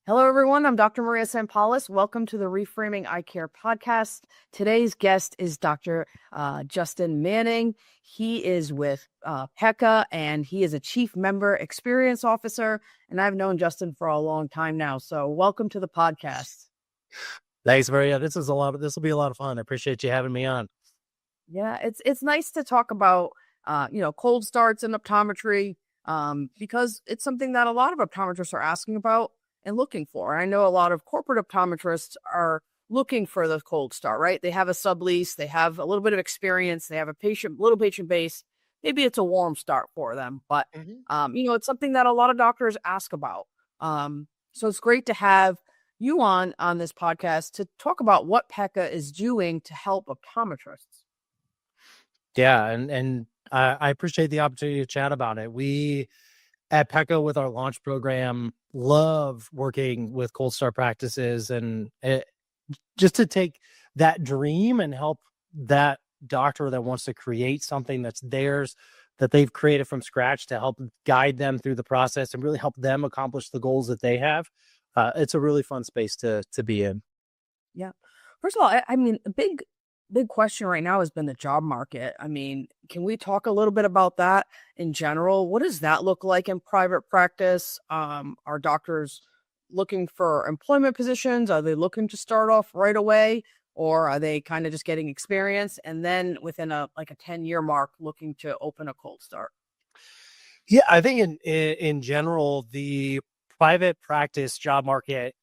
Hello, everyone. I'm Dr. Maria Sampalis. Welcome to the Reframing Eye Care podcast. Today's guest is Dr. Justin Manning. He is with PECAA, and he is a Chief Member Experience Officer. And I've known Justin for a long time now. So welcome to the podcast. Thanks, Maria. This will be a lot of fun. I appreciate you having me on. Yeah, it's nice to talk about cold starts in optometry because it's something that a lot of optometrists are asking about and looking for. I know a lot of corporate optometrists are looking for the cold start, right? They have a sublease, they have a little bit of experience, they have a little patient base. Maybe it's a warm start for them, but it's something that a lot of doctors ask about. So it's great to have you on this podcast to talk about what PECAA is doing to help optometrists. Yeah, and I appreciate the opportunity to chat about it. We at PECAA with our launch program love working with cold start practices and just to take that dream and help that doctor that wants to create something that's theirs, that they've created from scratch, to help guide them through the process and really help them accomplish the goals that they have. It's a really fun space to be in. Yeah. First of all, I mean, a big question right now has been the job market. I mean, can we talk a little bit about that in general? What does that look like in private practice? Are doctors looking for employment positions? Are they looking to start off right away? Or are they kind of just getting experience and then within a 10-year mark looking to open a cold start? Yeah, I think in general, the private practice job market,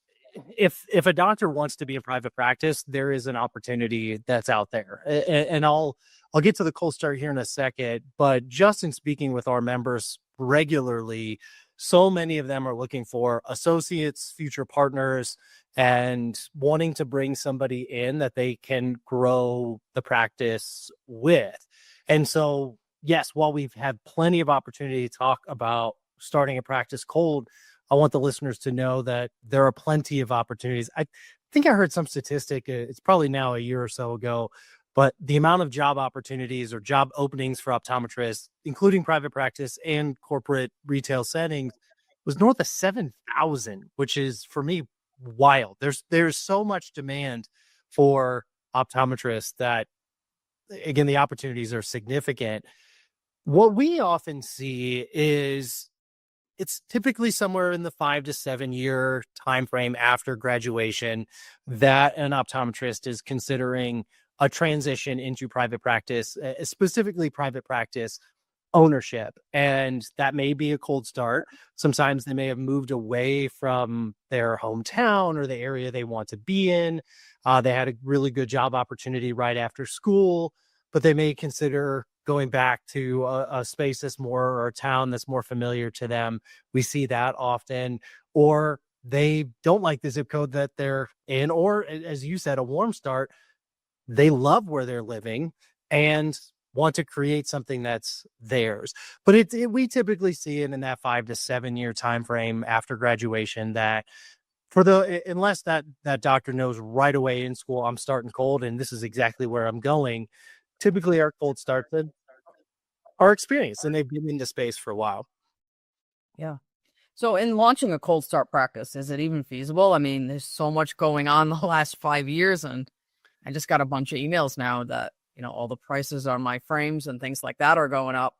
if a doctor wants to be in private practice, there is an opportunity that's out there. And I'll get to the cold start here in a second, but just in speaking with our members regularly, so many of them are looking for associates, future partners, and wanting to bring somebody in that they can grow the practice with. And so, yes, while we've had plenty of opportunity to talk about starting a practice cold, I want the listeners to know that there are plenty of opportunities. I think I heard some statistic, it's probably now a year or so ago, but the amount of job opportunities or job openings for optometrists, including private practice and corporate retail settings, was north of 7,000, which is, for me, wild. There's so much demand for optometrists that, again, the opportunities are significant. What we often see is it's typically somewhere in the 5 to 7 year time frame after graduation that an optometrist is considering a transition into private practice, specifically private practice ownership. And that may be a cold start. Sometimes they may have moved away from their hometown or the area they want to be in. They had a really good job opportunity right after school, but they may consider going back to a space that's more, or a town that's more familiar to them. We see that often. Or they don't like the zip code that they're in, or, as you said, a warm start. They love where they're living and want to create something that's theirs. But we typically see it in that 5 to 7 year time frame after graduation, that unless that doctor knows right away in school, I'm starting cold and this is exactly where I'm going, typically our cold starts are experienced and they've been in the space for a while. Yeah. So in launching a cold start practice, is it even feasible? I mean, there's so much going on the last 5 years, and I just got a bunch of emails now that, all the prices on my frames and things like that are going up.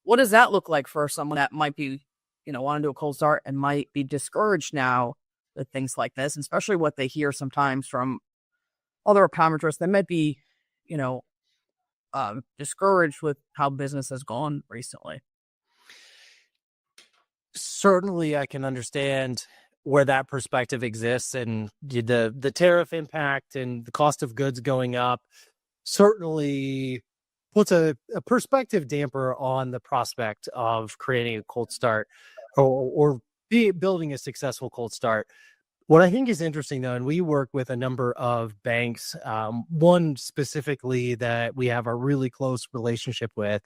What does that look like for someone that might be, want to do a cold start and might be discouraged now with things like this, especially what they hear sometimes from other optometrists that might be, discouraged with how business has gone recently? Certainly I can understand where that perspective exists, and the tariff impact and the cost of goods going up certainly puts a perspective damper on the prospect of creating a cold start or building a successful cold start. What I think is interesting, though, and we work with a number of banks, one specifically that we have a really close relationship with,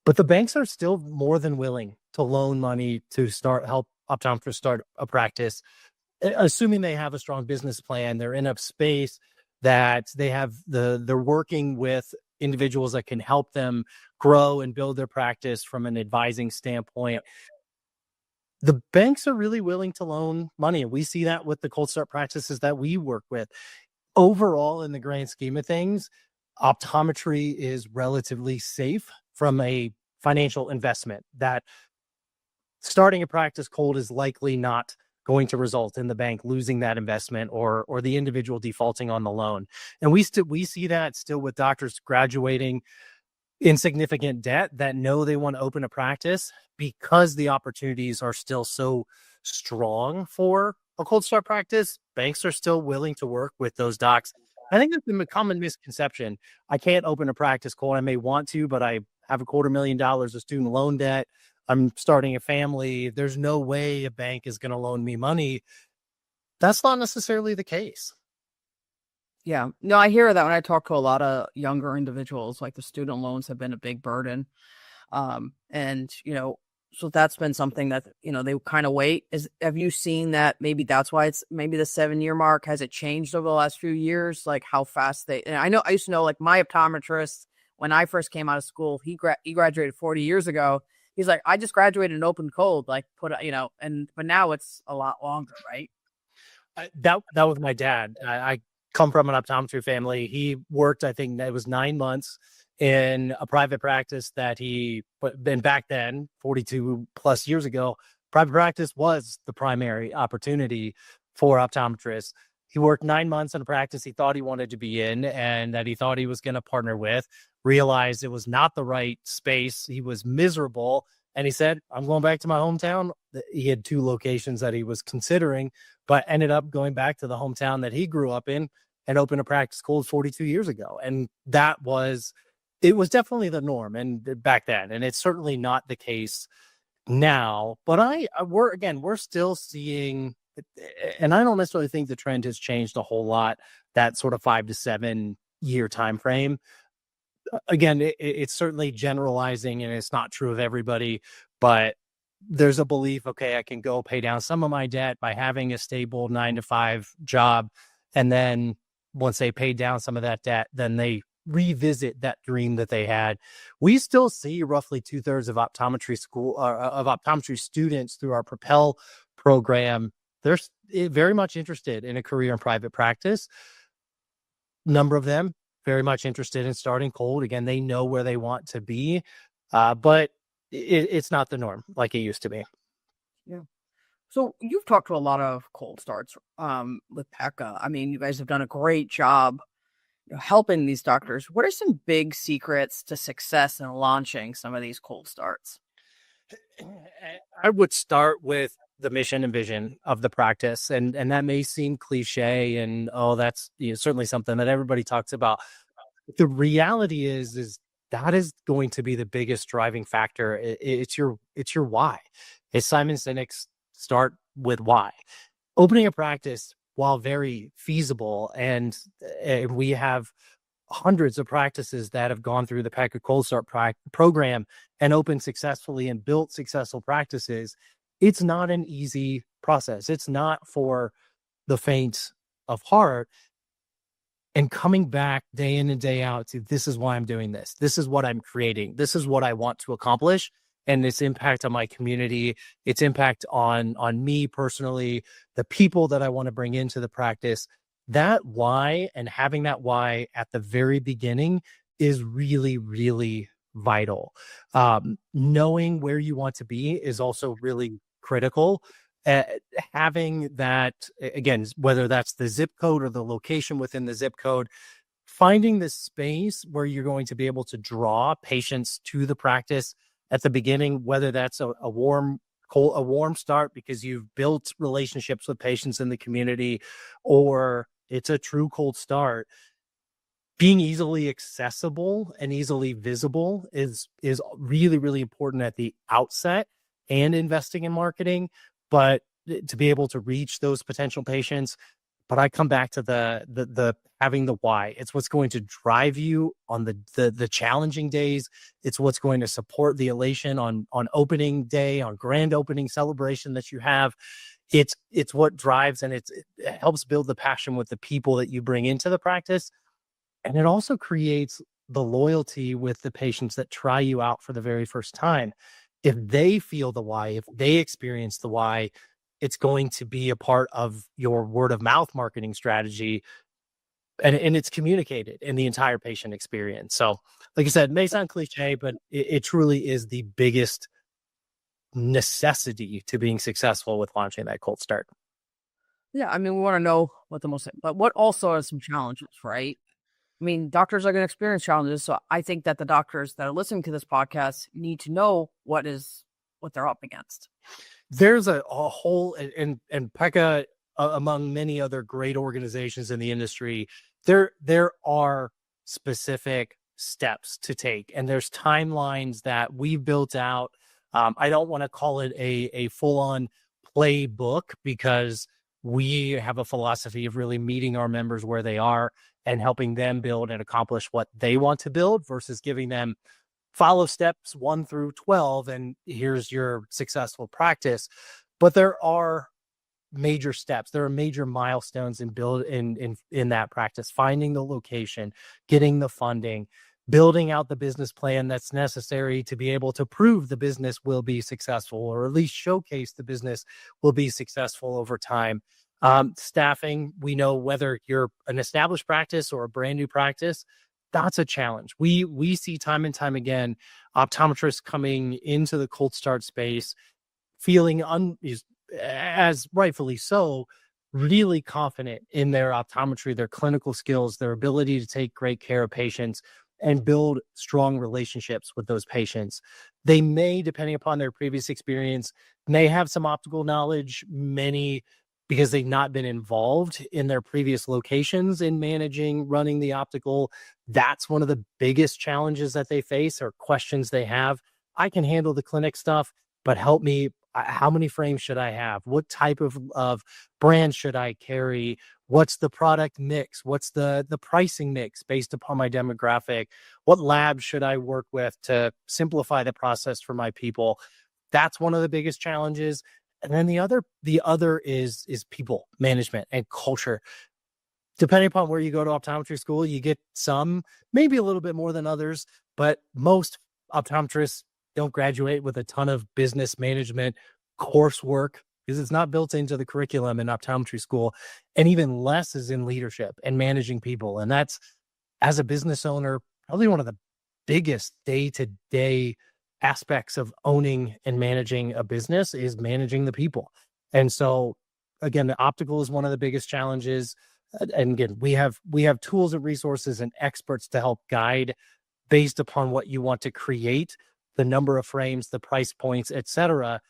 but the banks are still more than willing to loan money to help optometrists start a practice, assuming they have a strong business plan. They're in a space that they're working with individuals that can help them grow and build their practice from an advising standpoint. the banks are really willing to loan money. And we see that with the cold start practices that we work with. Overall, in the grand scheme of things, optometry is relatively safe from a financial investment. That starting a practice cold is likely not going to result in the bank losing that investment or the individual defaulting on the loan. And we see that still with doctors graduating in significant debt that know they want to open a practice because the opportunities are still so strong for a cold start practice. Banks are still willing to work with those docs. I think that's a common misconception. I can't open a practice cold. I may want to, but I have $250,000 of student loan debt. I'm starting a family. There's no way a bank is going to loan me money. That's not necessarily the case. Yeah. No, I hear that when I talk to a lot of younger individuals, like the student loans have been a big burden. And, so that's been something that, they kind of wait. Have you seen that maybe that's why it's maybe the 7-year mark? Has it changed over the last few years? Like how fast and I used to know like my optometrist, when I first came out of school, he graduated 40 years ago. He's like, I just graduated and opened cold, like but now it's a lot longer, right? That was my dad. I come from an optometry family. He worked, I think it was 9 months in a private practice that been back then, 42 plus years ago. Private practice was the primary opportunity for optometrists. He worked 9 months in a practice he thought he wanted to be in and that he thought he was going to partner with, realized it was not the right space. He was miserable. And he said, I'm going back to my hometown. He had 2 locations that he was considering, but ended up going back to the hometown that he grew up in and opened a practice cold 42 years ago. And it was definitely the norm and back then. And it's certainly not the case now, but we're still seeing, and I don't necessarily think the trend has changed a whole lot, that sort of 5 to 7 year time frame. Again, it's certainly generalizing and it's not true of everybody, but there's a belief, okay, I can go pay down some of my debt by having a stable 9 to 5 job. And then once they pay down some of that debt, then they revisit that dream that they had. We still see roughly 2/3 of optometry students through our Propel program. They're very much interested in a career in private practice. Number of them very much interested in starting cold. Again, they know where they want to be, but it's not the norm like it used to be. Yeah. So you've talked to a lot of cold starts with PECAA. I mean, you guys have done a great job helping these doctors. What are some big secrets to success in launching some of these cold starts? I would start with the mission and vision of the practice, and that may seem cliche, and that's certainly something that everybody talks about. The reality is that is going to be the biggest driving factor. It's your why. As Simon Sinek's start with why. Opening a practice, while very feasible, and we have hundreds of practices that have gone through the PECAA Cold Start program and opened successfully and built successful practices, it's not an easy process. It's not for the faint of heart. And coming back day in and day out to, this is why I'm doing this. This is what I'm creating. This is what I want to accomplish. And its impact on my community, its impact on me personally, the people that I want to bring into the practice. That why, and having that why at the very beginning, is really, really vital. Knowing where you want to be is also really critical. Having that, again, whether that's the zip code or the location within the zip code, finding the space where you're going to be able to draw patients to the practice at the beginning, whether that's a warm start because you've built relationships with patients in the community, or it's a true cold start. Being easily accessible and easily visible is really, really important at the outset, and investing in marketing, but to be able to reach those potential patients. But I come back to the having the why. It's what's going to drive you on the challenging days. It's what's going to support the elation on opening day, on grand opening celebration that you have. It's what drives, and it helps build the passion with the people that you bring into the practice. And it also creates the loyalty with the patients that try you out for the very first time. if they feel the why, if they experience the why, it's going to be a part of your word of mouth marketing strategy, and it's communicated in the entire patient experience. So, like I said, it may sound cliche, but it truly is the biggest necessity to being successful with launching that cold start. Yeah, I mean, we want to know what the most, but what also are some challenges, right? I mean, doctors are going to experience challenges, so I think that the doctors that are listening to this podcast need to know what they're up against. There's a whole, and PECA, among many other great organizations in the industry, there are specific steps to take, and there's timelines that we've built out. I don't want to call it a full on playbook, because we have a philosophy of really meeting our members where they are and helping them build and accomplish what they want to build, versus giving them follow steps 1 through 12 and here's your successful practice. But there are major steps, there are major milestones in that practice: finding the location, getting the funding, building out the business plan that's necessary to be able to prove the business will be successful, or at least showcase the business will be successful over time. Staffing, we know whether you're an established practice or a brand new practice, that's a challenge. We see time and time again optometrists coming into the cold start space feeling as rightfully so, really confident in their optometry, their clinical skills, their ability to take great care of patients and build strong relationships with those patients. They may, depending upon their previous experience, may have some optical knowledge, many because they've not been involved in their previous locations in managing, running the optical. That's one of the biggest challenges that they face, or questions they have. I can handle the clinic stuff, but help me. How many frames should I have? What type of brand should I carry? What's the product mix? What's the pricing mix based upon my demographic? What lab should I work with to simplify the process for my people? That's one of the biggest challenges. And then the other is people management and culture. Depending upon where you go to optometry school, you get some, maybe a little bit more than others, but most optometrists don't graduate with a ton of business management coursework, because it's not built into the curriculum in optometry school, and even less is in leadership and managing people. And that's, as a business owner, probably one of the biggest day-to-day aspects of owning and managing a business, is managing the people. And so again, the optical is one of the biggest challenges. And again, we have tools and resources and experts to help guide based upon what you want to create, the number of frames, the price points, etc.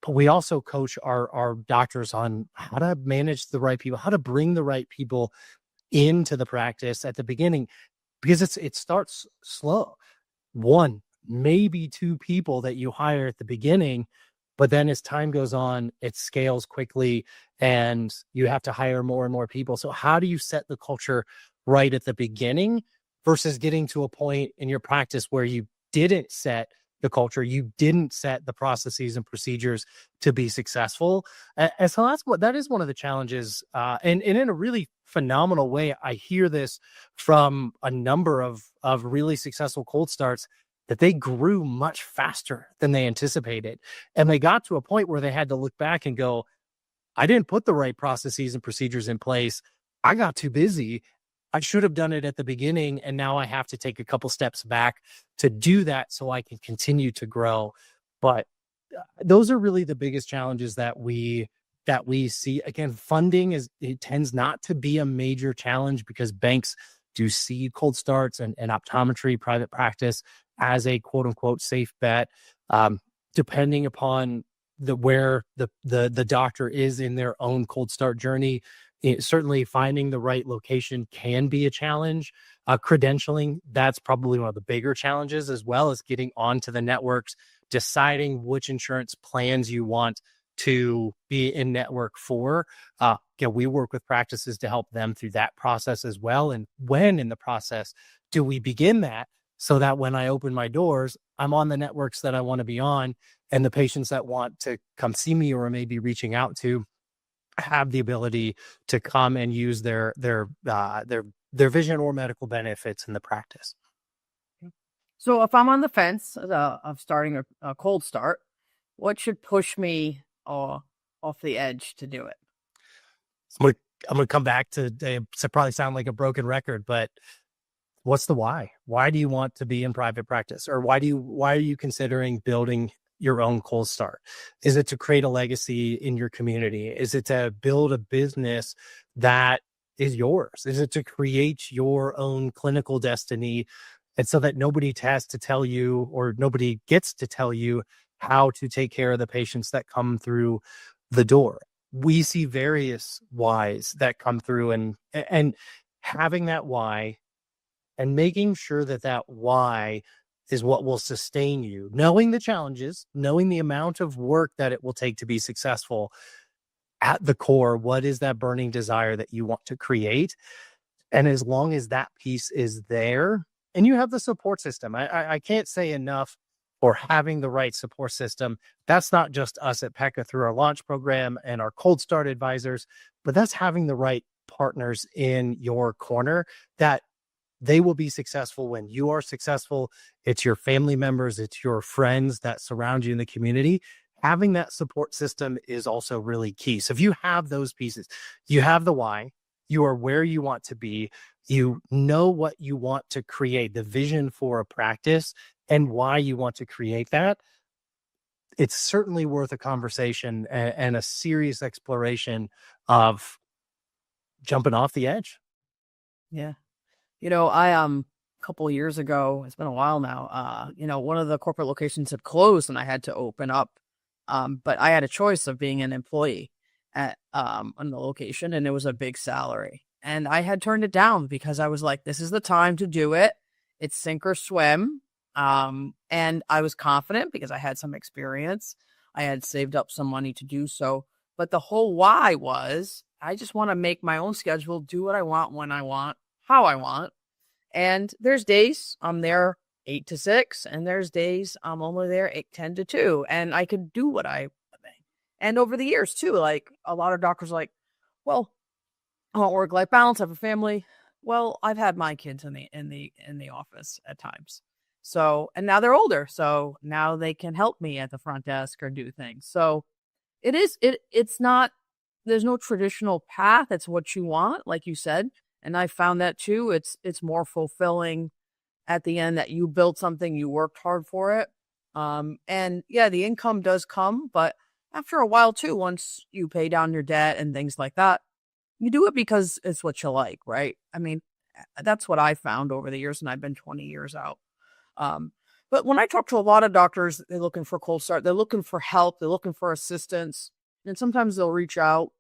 But we also coach our doctors on how to manage the right people, how to bring the right people into the practice at the beginning, because it starts slow. 1, maybe 2 people that you hire at the beginning, but then as time goes on, it scales quickly and you have to hire more and more people. So how do you set the culture right at the beginning, versus getting to a point in your practice where you didn't set the culture, you didn't set the processes and procedures to be successful? And so that is one of the challenges. And in a really phenomenal way, I hear this from a number of really successful cold starts, that they grew much faster than they anticipated. And they got to a point where they had to look back and go, I didn't put the right processes and procedures in place. I got too busy. I should have done it at the beginning. And now I have to take a couple steps back to do that so I can continue to grow. But those are really the biggest challenges that we see. Again, funding it tends not to be a major challenge, because banks do see cold starts and optometry private practice as a quote unquote safe bet. Depending upon where the doctor is in their own cold start journey, certainly finding the right location can be a challenge. Credentialing, that's probably one of the bigger challenges, as well as getting onto the networks, deciding which insurance plans you want to be in network for. We work with practices to help them through that process as well. And when in the process do we begin that, so that when I open my doors, I'm on the networks that I want to be on, and the patients that want to come see me or maybe reaching out to have the ability to come and use their vision or medical benefits in the practice. So if I'm on the fence of starting a cold start, what should push me off the edge to do it? I'm gonna, I'm gonna come back to probably sound like a broken record, but what's the why? Why do you want to be in private practice, or why are you considering building your own cold start? Is it to create a legacy in your community? Is it to build a business that is yours? Is it to create your own clinical destiny, and so that nobody has to tell you, or nobody gets to tell you how to take care of the patients that come through the door? We see various whys that come through, and having that why and making sure that that why is what will sustain you, knowing the challenges, knowing the amount of work that it will take to be successful. At the core, what is that burning desire that you want to create? And as long as that piece is there and you have the support system, I can't say enough for having the right support system. That's not just us at PECAA through our launch program and our cold start advisors, but that's having the right partners in your corner that they will be successful when you are successful. It's your family members, it's your friends that surround you in the community. Having that support system is also really key. So if you have those pieces, you have the why, you are where you want to be, you know what you want to create, the vision for a practice, and why you want to create that. It's certainly worth a conversation and a serious exploration of jumping off the edge. Yeah. I a couple of years ago, it's been a while now, one of the corporate locations had closed and I had to open up. But I had a choice of being an employee at on the location, and it was a big salary. And I had turned it down because I was like, this is the time to do it. It's sink or swim. And I was confident because I had some experience. I had saved up some money to do so. But the whole why was I just want to make my own schedule, do what I want, when I want, how I want. And there's days I'm there 8 to 6, and there's days I'm only there 10 to 2, and I could do what I think. And over the years too, like a lot of doctors are like, well, I want work-life balance, I have a family. Well, I've had my kids in the office at times. So, and now they're older, so now they can help me at the front desk or do things. So it's not, there's no traditional path. It's what you want, like you said. And I found that too. It's more fulfilling at the end that you built something, you worked hard for it. And yeah, the income does come, but after a while too, once you pay down your debt and things like that, you do it because it's what you like, right? I mean, that's what I found over the years, and I've been 20 years out. Um, but when I talk to a lot of doctors, they're looking for cold start, they're looking for help, they're looking for assistance, and sometimes they'll reach out.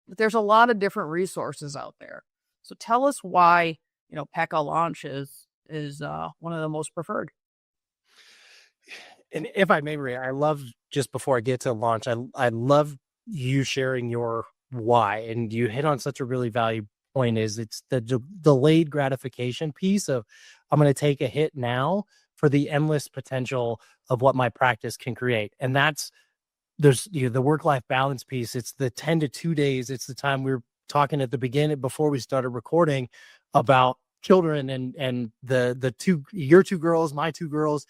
But there's a lot of different resources out there. So tell us why, PECAA Launch is one of the most preferred. And if I may, Maria, I love, just before I get to launch, I love you sharing your why, and you hit on such a really valuable point. Is it's the delayed gratification piece of, I'm going to take a hit now for the endless potential of what my practice can create. And there's the work-life balance piece. It's the 10 to 2 days. It's the time we were talking at the beginning before we started recording about children and your two girls, my two girls.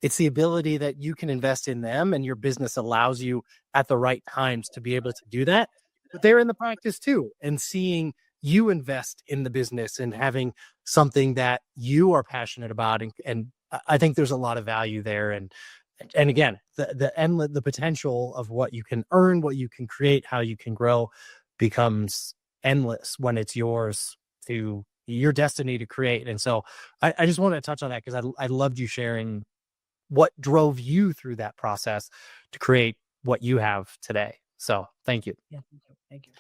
It's the ability that you can invest in them, and your business allows you at the right times to be able to do that. But they're in the practice too, and seeing you invest in the business and having something that you are passionate about. And I think there's a lot of value there. And again, the potential of what you can earn, what you can create, how you can grow becomes endless when it's yours, to your destiny to create. And so I just wanted to touch on that because I loved you sharing what drove you through that process to create what you have today. So thank you. Yeah, thank you.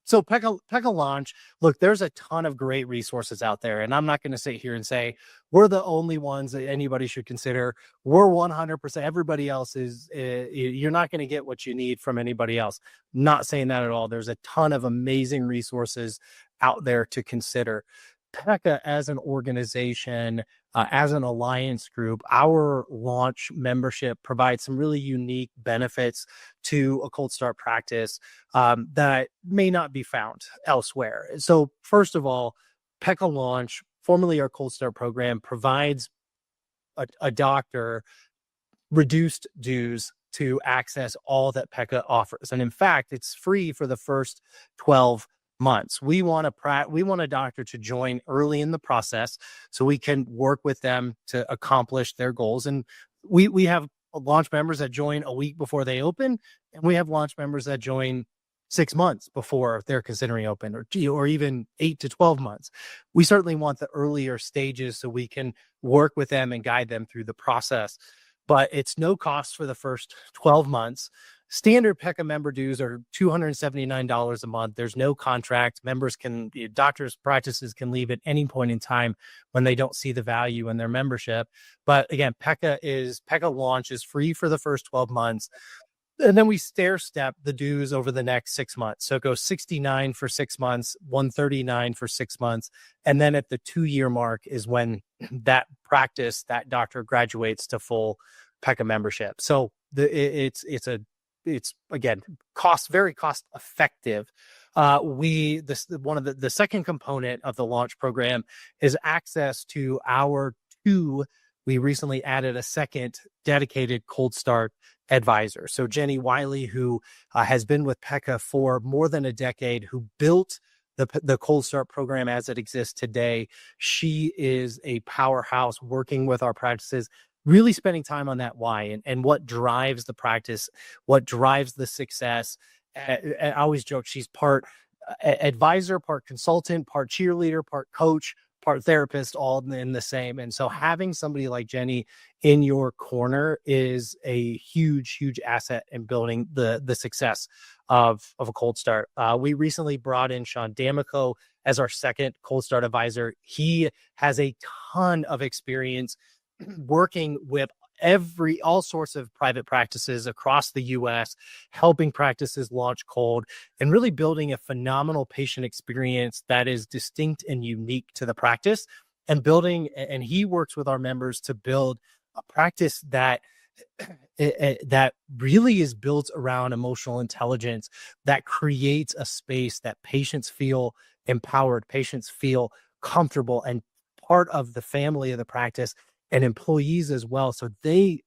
So PECAA Launch, look, there's a ton of great resources out there, and I'm not going to sit here and say we're the only ones that anybody should consider. We're 100%. Everybody else is, you're not going to get what you need from anybody else. Not saying that at all. There's a ton of amazing resources out there to consider. PECAA as an organization, as an alliance group, our launch membership provides some really unique benefits to a cold start practice that may not be found elsewhere. So first of all, PECAA Launch, formerly our cold start program, provides a doctor reduced dues to access all that PECAA offers. And in fact, it's free for the first 12 months. We want a doctor to join early in the process so we can work with them to accomplish their goals. And we have launch members that join a week before they open, and we have launch members that join 6 months before they're considering open, or even 8 to 12 months. We certainly want the earlier stages so we can work with them and guide them through the process. But it's no cost for the first 12 months. Standard PECAA member dues are $279 a month. There's no contract. Doctors' practices can leave at any point in time when they don't see the value in their membership. But again, PECAA Launch is free for the first 12 months. And then we stair step the dues over the next 6 months. So it goes $69 for 6 months, $139 for 6 months. And then at the 2-year mark is when that doctor graduates to full PECAA membership. So it's again, very cost effective. One of the second component of the launch program is access to we recently added a second dedicated cold start advisor. So Jenny Wiley, who has been with PECAA for more than a decade, who built the cold start program as it exists today. She is a powerhouse working with our practices, really spending time on that why and what drives the practice, what drives the success. I always joke she's part advisor, part consultant, part cheerleader, part coach, part therapist, all in the same. And so having somebody like Jenny in your corner is a huge, huge asset in building the success of a cold start. We recently brought in Sean D'Amico as our second cold start advisor. He has a ton of experience working with all sorts of private practices across the US, helping practices launch cold and really building a phenomenal patient experience that is distinct and unique to the practice, and he works with our members to build a practice that really is built around emotional intelligence, that creates a space that patients feel empowered, patients feel comfortable and part of the family of the practice, and employees as well. So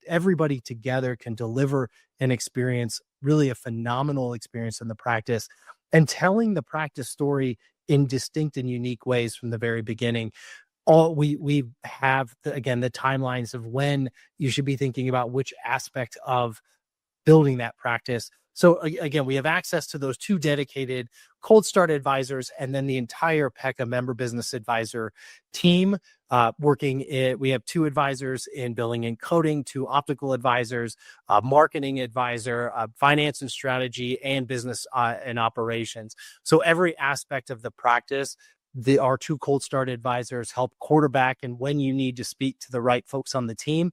everybody together can deliver an experience, really a phenomenal experience in the practice, and telling the practice story in distinct and unique ways from the very beginning. We have the timelines of when you should be thinking about which aspect of building that practice. So again, we have access to those 2 dedicated cold start advisors, and then the entire PECAA member business advisor team we have 2 advisors in billing and coding, 2 optical advisors, marketing advisor, finance and strategy, and business and operations. So every aspect of the practice, our 2 cold start advisors help quarterback, and when you need to speak to the right folks on the team,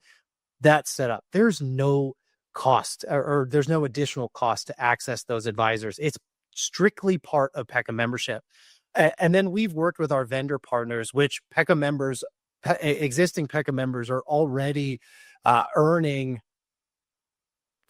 that's set up. There's no cost or there's no additional cost to access those advisors. It's strictly part of PECAA membership. And then we've worked with our vendor partners, which existing PECAA members are already earning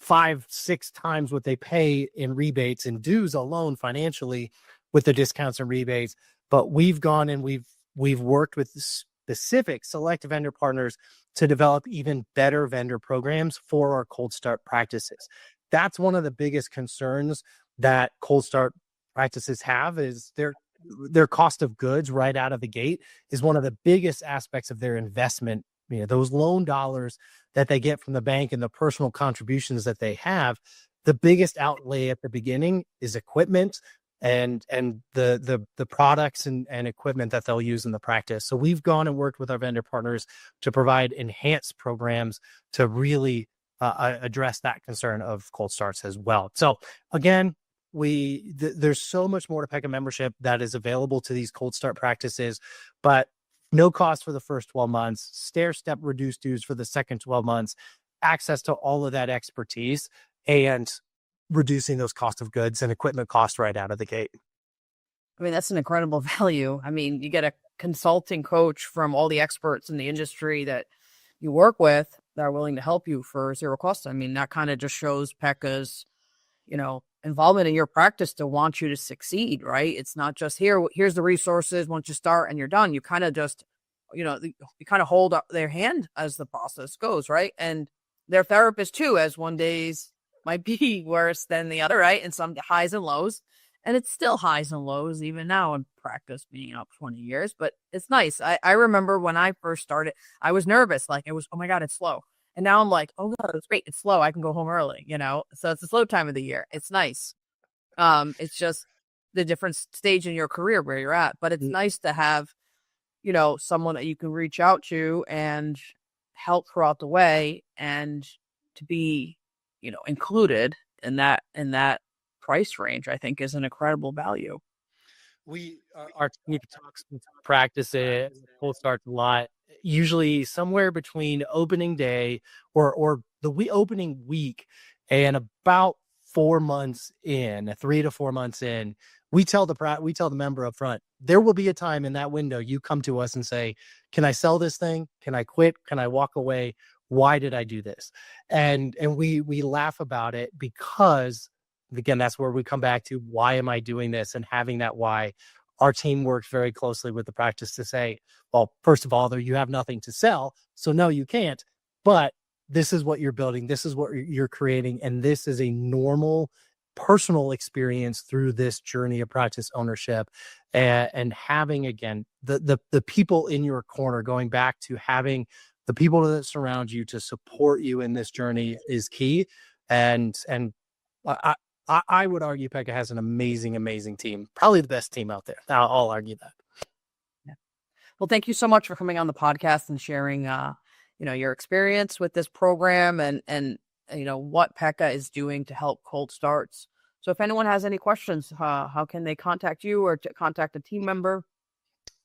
5-6 times what they pay in rebates and dues alone financially with the discounts and rebates. But we've gone and we've worked with specific select vendor partners to develop even better vendor programs for our cold start practices. That's one of the biggest concerns that cold start practices have, is their cost of goods right out of the gate is one of the biggest aspects of their investment. Those loan dollars that they get from the bank and the personal contributions that they have, the biggest outlay at the beginning is equipment and the products and equipment that they'll use in the practice. So we've gone and worked with our vendor partners to provide enhanced programs to really address that concern of cold starts as well. So again, there's so much more to PECAA membership that is available to these cold start practices, but no cost for the first 12 months, stair step reduced dues for the second 12 months, access to all of that expertise, and reducing those cost of goods and equipment costs right out of the gate. I mean, that's an incredible value. I mean, you get a consulting coach from all the experts in the industry that you work with that are willing to help you for zero cost. I mean, that kind of just shows PECAA's, involvement in your practice to want you to succeed, right? It's not just here's the resources once you start and you're done. You kind of just you kind of hold up their hand as the process goes, right? And their therapist too, as one days might be worse than the other, right? And some highs and lows. And it's still highs and lows even now in practice, being up 20 years, but it's nice. I remember when I first started, I was nervous. Like, it was, oh my God, it's slow. And now I'm like, oh God, it's great. It's slow. I can go home early, So it's a slow time of the year. It's nice. It's just the different stage in your career where you're at, but it's nice to have, someone that you can reach out to and help throughout the way, and to be, included in that price range, I think is an incredible value. Our team talks practice it full starts a lot, usually somewhere between opening day or the opening week and about 4 months in, 3 to 4 months in. We tell the member up front, there will be a time in that window you come to us and say, can I sell this thing? Can I quit? Can I walk away? Why did I do this? And we laugh about it, because again, that's where we come back to, why am I doing this? And having that why. Our team works very closely with the practice to say, well, first of all, you have nothing to sell, so no, you can't. But this is what you're building. This is what you're creating. And this is a normal personal experience through this journey of practice ownership, and having, again, the people in your corner, going back to having the people that surround you to support you in this journey is key. And I would argue PECAA has an amazing team, probably the best team out there. I'll argue that. Yeah. Well, thank you so much for coming on the podcast and sharing, your experience with this program, and what PECAA is doing to help cold starts. So if anyone has any questions, how can they contact you or to contact a team member?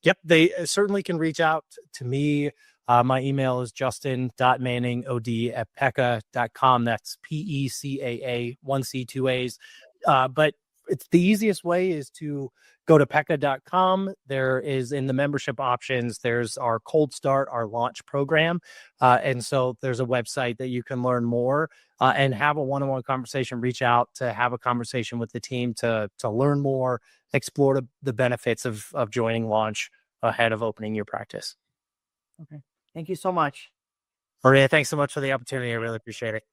Yep, they certainly can reach out to me. My email is justin.manningod@pecaa.com. That's PECAA, 1C, 2A's. But it's the easiest way is to go to PECAA.com. There is, in the membership options, there's our Cold Start, our launch program. And so there's a website that you can learn more and have a one-on-one conversation. Reach out to have a conversation with the team to learn more, explore the benefits of joining Launch ahead of opening your practice. Okay. Thank you so much. Maria, thanks so much for the opportunity. I really appreciate it.